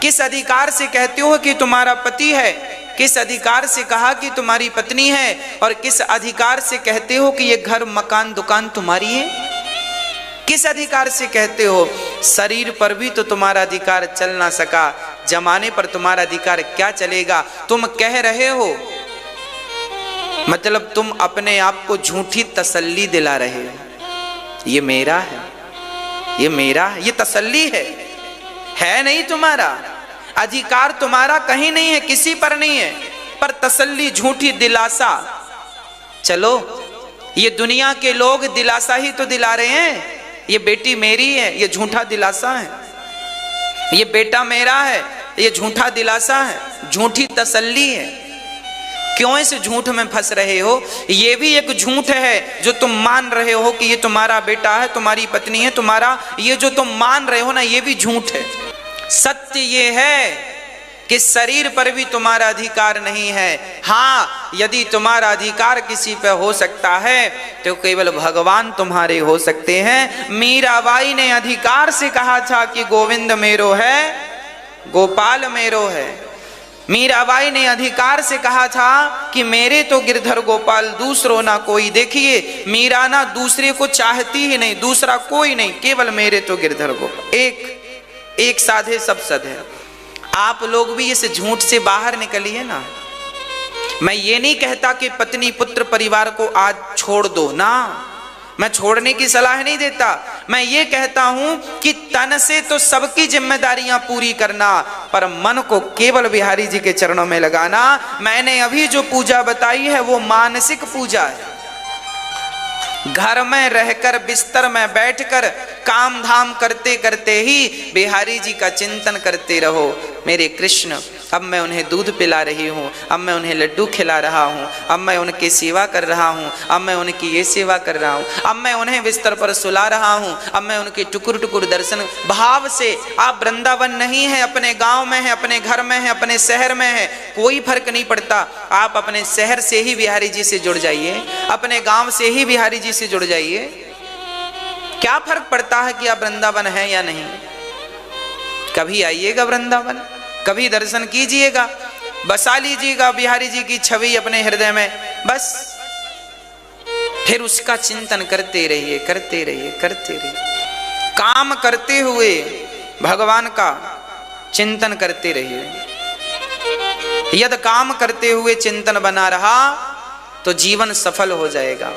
किस अधिकार से कहते हो कि तुम्हारा पति है? किस अधिकार से कहा कि तुम्हारी पत्नी है? और किस अधिकार से कहते हो कि ये घर मकान दुकान तुम्हारी है? किस अधिकार से कहते हो? शरीर पर भी तो तुम्हारा अधिकार चल ना सका, जमाने पर तुम्हारा अधिकार क्या चलेगा? तुम कह रहे हो, मतलब तुम अपने आप को झूठी तसल्ली दिला रहे हो, ये मेरा है, ये मेरा है, ये तसल्ली है नहीं तुम्हारा। अधिकार तुम्हारा कहीं नहीं है, किसी पर नहीं है, पर तसल्ली, झूठी दिलासा। चलो, ये दुनिया के लोग दिलासा ही तो दिला रहे हैं, ये बेटी मेरी है, ये झूठा दिलासा है, ये बेटा मेरा है, ये झूठा दिलासा है, झूठी तसल्ली है। क्यों इस झूठ में फंस रहे हो? ये भी एक झूठ है जो तुम मान रहे हो कि ये तुम्हारा बेटा है, तुम्हारी पत्नी है, तुम्हारा, ये जो तुम मान रहे हो ना, ये भी झूठ है। सत्य ये है कि शरीर पर भी तुम्हारा अधिकार नहीं है। हाँ, यदि तुम्हारा अधिकार किसी पे हो सकता है तो केवल भगवान तुम्हारे हो सकते हैं। मीराबाई ने अधिकार से कहा था कि गोविंद मेरो है, गोपाल मेरो है। मीराबाई ने अधिकार से कहा था कि मेरे तो गिरधर गोपाल, दूसरो ना कोई। देखिए, मीरा ना दूसरे को चाहती ही नहीं, दूसरा कोई नहीं, केवल मेरे तो गिरधर गोपाल। एक साधे सब सधे। आप लोग भी इस झूठ से बाहर निकलिए ना। मैं ये नहीं कहता कि पत्नी पुत्र परिवार को आज छोड़ दो ना, मैं छोड़ने की सलाह नहीं देता। मैं ये कहता हूं कि तन से तो सबकी जिम्मेदारियां पूरी करना, पर मन को केवल बिहारी जी के चरणों में लगाना। मैंने अभी जो पूजा बताई है वो मानसिक पूजा है। घर में रहकर, बिस्तर में बैठकर काम धाम करते करते ही बिहारी जी का चिंतन करते रहो। मेरे कृष्ण, अब मैं उन्हें दूध पिला रही हूँ, अब मैं उन्हें लड्डू खिला रहा हूँ, अब मैं उनकी सेवा कर रहा हूँ, अब मैं उनकी ये सेवा कर रहा हूँ, अब मैं उन्हें बिस्तर पर सुला रहा हूँ, अब मैं उनके टुकुर टुकुर दर्शन भाव से। आप वृंदावन नहीं है, अपने गांव में है, अपने घर में है, अपने शहर में है, कोई फर्क नहीं पड़ता। आप अपने शहर से ही बिहारी जी से जुड़ जाइए, अपने गांव से ही बिहारी जी से जुड़ जाइए। क्या फर्क पड़ता है कि आप वृंदावन है या नहीं? कभी आइएगा वृंदावन, कभी दर्शन कीजिएगा, बसा लीजिएगा बिहारी जी की छवि अपने हृदय में, बस। फिर उसका चिंतन करते रहिए, करते रहिए, करते रहिए। काम करते हुए भगवान का चिंतन करते रहिए। यदि काम करते हुए चिंतन बना रहा तो जीवन सफल हो जाएगा।